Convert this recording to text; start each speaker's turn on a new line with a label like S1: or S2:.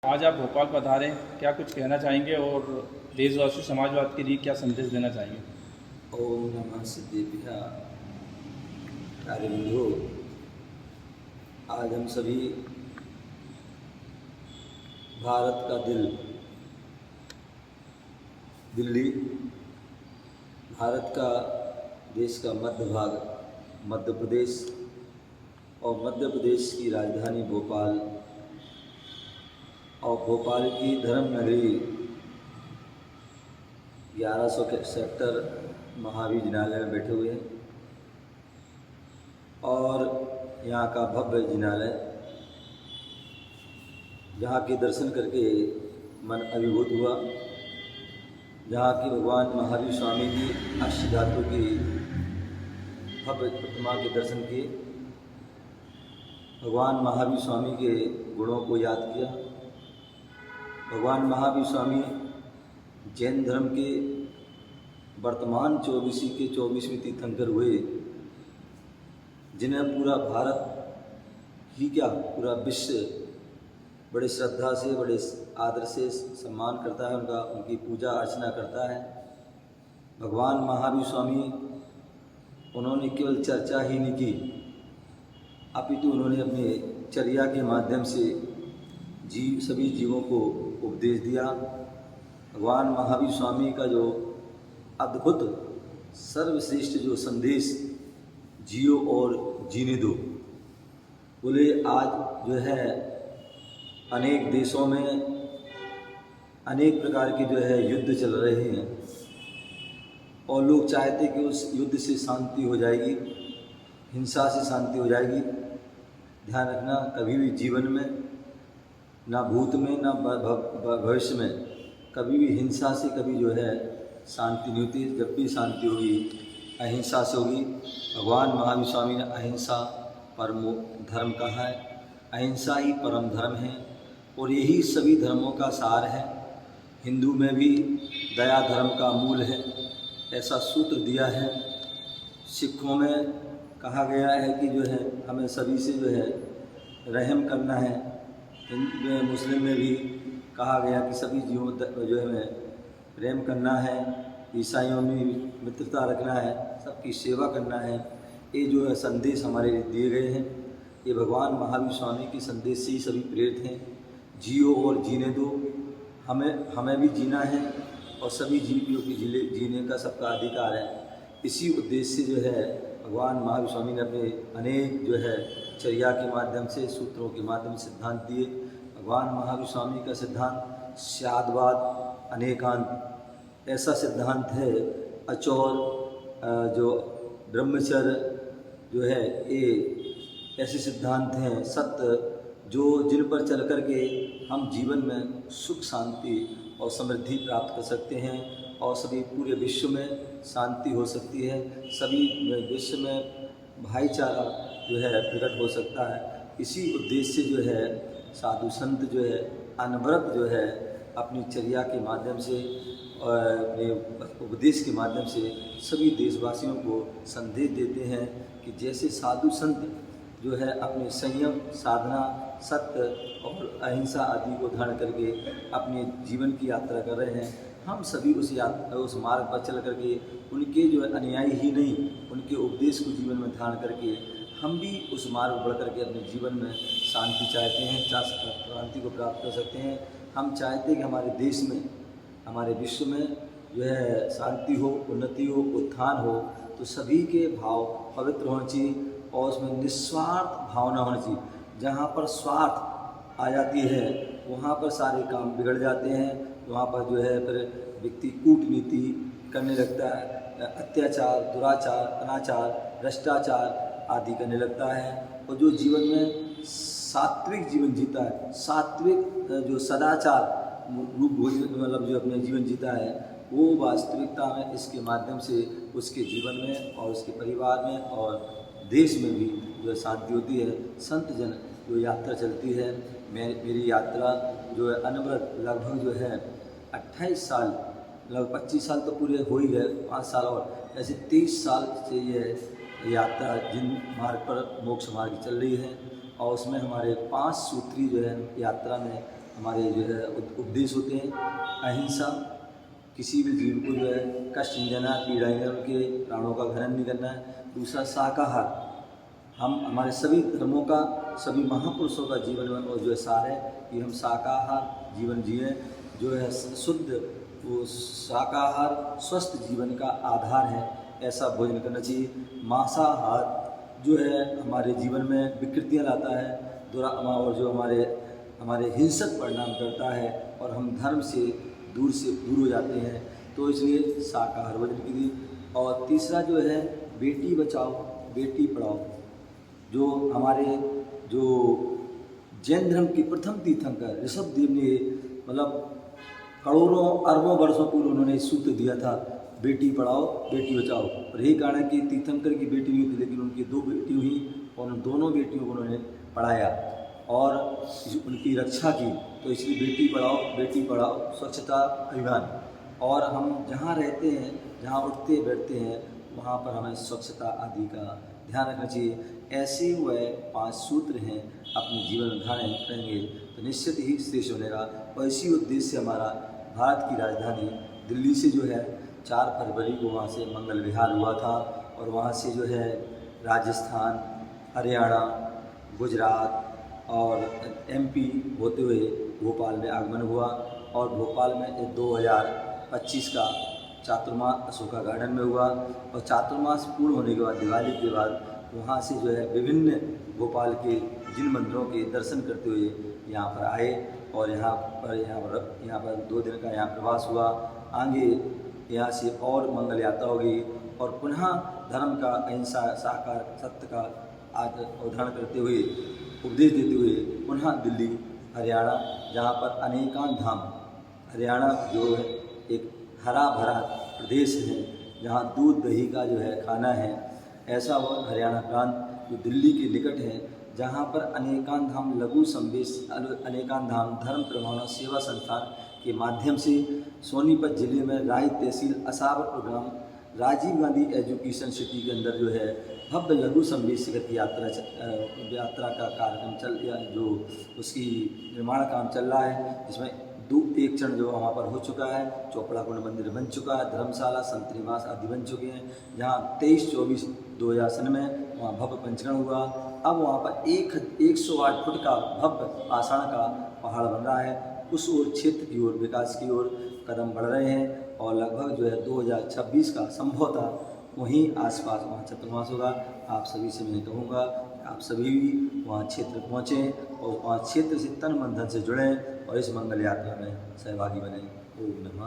S1: आज आप भोपाल पधारे, क्या कुछ कहना चाहेंगे और देशवासी समाजवाद के लिए क्या संदेश देना चाहेंगे?
S2: ओम नमः सिद्धेभ्यः। प्यारे बंधु, आज हम सभी भारत का दिल्ली, भारत का देश का मध्य भाग मध्य प्रदेश और मध्य प्रदेश की राजधानी भोपाल और भोपाल की धर्म नगरी 1100 के सेक्टर महावीर जिनालय में बैठे हुए हैं और यहाँ का भव्य जिनालय, जहाँ के दर्शन करके मन अभिभूत हुआ, जहाँ की भगवान महावीर स्वामी की अष्टधातु की भव्य प्रतिमा के दर्शन किए, भगवान महावीर स्वामी के गुणों को याद किया। भगवान महावीर स्वामी जैन धर्म के वर्तमान 24वें तीर्थंकर हुए, जिन्हें पूरा भारत ही क्या पूरा विश्व बड़े श्रद्धा से, बड़े आदर से सम्मान करता है, उनकी पूजा अर्चना करता है। भगवान महावीर स्वामी उन्होंने केवल चर्चा ही नहीं की, अपितु उन्होंने अपने चर्या के माध्यम से सभी जीवों को उपदेश दिया। भगवान महावीर स्वामी का जो अद्भुत सर्वश्रेष्ठ जो संदेश, जियो और जीने दो, बोले आज जो है अनेक देशों में अनेक प्रकार के जो है युद्ध चल रहे हैं और लोग चाहते कि उस युद्ध से शांति हो जाएगी, हिंसा से शांति हो जाएगी। ध्यान रखना, कभी भी जीवन में, ना भूत में ना भविष्य में, कभी भी हिंसा से कभी जो है शांति नहीं होती। जब भी शांति होगी अहिंसा से होगी। भगवान महावीर स्वामी ने अहिंसा परमो धर्म कहा है, अहिंसा ही परम धर्म है और यही सभी धर्मों का सार है। हिंदू में भी दया धर्म का मूल है, ऐसा सूत्र दिया है। सिखों में कहा गया है कि जो है हमें सभी से जो है रहम करना है। हिंदू में, मुस्लिम में भी कहा गया कि सभी जीवों जो है प्रेम करना है। ईसाइयों में मित्रता रखना है, सबकी सेवा करना है। ये जो है संदेश हमारे लिए दिए गए हैं, ये भगवान महावीर स्वामी के संदेश से ही सभी प्रेरित हैं। जियो और जीने दो, हमें भी जीना है और सभी जीवियों की जीने का सबका अधिकार है। इसी उद्देश्य से जो है भगवान महावीर स्वामी ने अपने अनेक जो है चर्या के माध्यम से, सूत्रों के माध्यम से सिद्धांत दिए। भगवान महावीर स्वामी का सिद्धांत स्याद्वाद अनेकांत ऐसा सिद्धांत है। अचौर जो ब्रह्मचर्य जो है, ये ऐसे सिद्धांत हैं सत्य जो जिन पर चल कर के हम जीवन में सुख शांति और समृद्धि प्राप्त कर सकते हैं और सभी पूरे विश्व में शांति हो सकती है। सभी विश्व में भाईचारा जो है प्रकट हो सकता है। इसी उद्देश्य से जो है साधु संत जो है अनवरत जो है अपनी चर्या के माध्यम से और अपने उपदेश के माध्यम से सभी देशवासियों को संदेश देते हैं कि जैसे साधु संत जो है अपने संयम, साधना, सत्य और अहिंसा आदि को धारण करके अपने जीवन की यात्रा कर रहे हैं, हम सभी उस मार्ग पर चल करके उनके जो है अनुयायी ही नहीं, उनके उपदेश को जीवन में धारण करके हम भी उस मार्ग पर बढ़ करके अपने जीवन में शांति चाहते हैं, शांति को प्राप्त कर सकते हैं। हम चाहते हैं कि हमारे देश में, हमारे विश्व में जो है शांति हो, उन्नति हो, उत्थान हो, तो सभी के भाव पवित्र होने चाहिए और उसमें निस्वार्थ भावना होनी चाहिए। जहाँ पर स्वार्थ आ जाती है वहाँ पर सारे काम बिगड़ जाते हैं। वहाँ पर जो है फिर व्यक्ति कूटनीति करने लगता है, अत्याचार, दुराचार, अनाचार, भ्रष्टाचार आदि करने लगता है। और जो जीवन में सात्विक जीवन जीता है, सात्विक जो सदाचार रूप मतलब जो अपने जीवन जीता है, वो वास्तविकता में इसके माध्यम से उसके जीवन में और उसके परिवार में और देश में भी जो शांति होती है। संत जन जो यात्रा चलती है, मेरी यात्रा जो है अनवरत लगभग जो है 28 साल, लगभग 25 साल तो पूरे हो ही गए, 5 साल और ऐसे 23 साल से ये यात्रा जिन मार्ग पर मोक्ष मार्ग चल रही है और उसमें हमारे 5 सूत्री जो है यात्रा में हमारे जो है उपदेश होते हैं। अहिंसा, किसी भी जीव को जो है कष्ट नहीं देना, पीड़ा नहीं देना, उनके प्राणों का हनन नहीं करना है। दूसरा शाकाहार, हम हमारे सभी धर्मों का, सभी महापुरुषों का जीवन में और जो है सार है कि हम शाकाहार जीवन जिए, जो है शुद्ध, वो शाकाहार स्वस्थ जीवन का आधार है, ऐसा भोजन करना चाहिए। मांसाहार जो है हमारे जीवन में विकृतियाँ लाता है, और जो हमारे हिंसक परिणाम करता है और हम धर्म से दूर हो जाते हैं, तो इसलिए शाकाहार भोजन कीजिए। और तीसरा जो है बेटी बचाओ बेटी पढ़ाओ, जो हमारे जो जैन धर्म के प्रथम तीर्थंकर ऋषभदेव ने, मतलब करोड़ों अरबों वर्षों पूर्व उन्होंने सूत्र दिया था, बेटी पढ़ाओ बेटी बचाओ। और यही कारण है कि तीर्थंकर की बेटी नहीं थी, लेकिन उनकी 2 बेटी हुई और उन दोनों बेटियों को उन्होंने पढ़ाया और उनकी रक्षा की। तो इसलिए बेटी पढ़ाओ स्वच्छता अभियान। और हम जहाँ रहते हैं, जहाँ उठते बैठते हैं, वहाँ पर हमें स्वच्छता आदि का ध्यान रखना चाहिए। ऐसे वह 5 सूत्र हैं, अपने जीवन में धारण करेंगे तो निश्चित ही श्रेष्ठ बनेगा। और इसी उद्देश्य से हमारा भारत की राजधानी दिल्ली से जो है 4 फरवरी को वहाँ से मंगल विहार हुआ था, और वहाँ से जो है राजस्थान, हरियाणा, गुजरात और MP होते हुए भोपाल में आगमन हुआ। और भोपाल में 2025 का चातुर्मास अशोका गार्डन में हुआ। और चातुर्मास पूर्ण होने के बाद, दिवाली के बाद, वहाँ से जो है विभिन्न भोपाल के जिन मंदिरों के दर्शन करते हुए यहाँ पर आए और यहाँ पर 2 दिन का यहाँ प्रवास हुआ। आगे यहाँ से और मंगल यात्रा होगी और पुनः धर्म का अहिंसा, साकार, सत्य का उदाहरण करते हुए, उपदेश देते हुए पुनः दिल्ली, हरियाणा, जहाँ पर अनेकांत धाम, हरियाणा जो है एक हरा भरा प्रदेश है, जहाँ दूध दही का जो है खाना है, ऐसा वो हरियाणा प्रांत जो दिल्ली के निकट है, जहाँ पर अनेकांत धाम लघु संवेश अनेकांत धाम धर्म प्रभावना सेवा संस्थान के माध्यम से सोनीपत जिले में राय तहसील असावर program Rajiv Gandhi education city के अंदर जो है भव्य लघु संवेशगत यात्रा का कार्यक्रम जो उसकी निर्माण काम चल रहा है, जिसमें एक चरण जो वहाँ पर हो चुका है, चोपड़ा कुंड मंदिर बन चुका है, धर्मशाला, संत निवास आदि बन चुके हैं, जहाँ 23-24-2000 में वहाँ भव्य पंचकरण हुआ। अब वहाँ पर 108 फुट का भव्य पाषाण का पहाड़ बन रहा है। उस ओर क्षेत्र की ओर, विकास की ओर कदम बढ़ रहे हैं और लगभग जो है 2026 का संभवतः वहीं आसपास वहाँ चातुर्मास होगा। आप सभी से मैं कहूँगा आप सभी भी वहाँ क्षेत्र पहुँचें और वहाँ क्षेत्र से तन मन धन से जुड़ें और इस मंगल यात्रा में सहभागी बने। ओम नमः।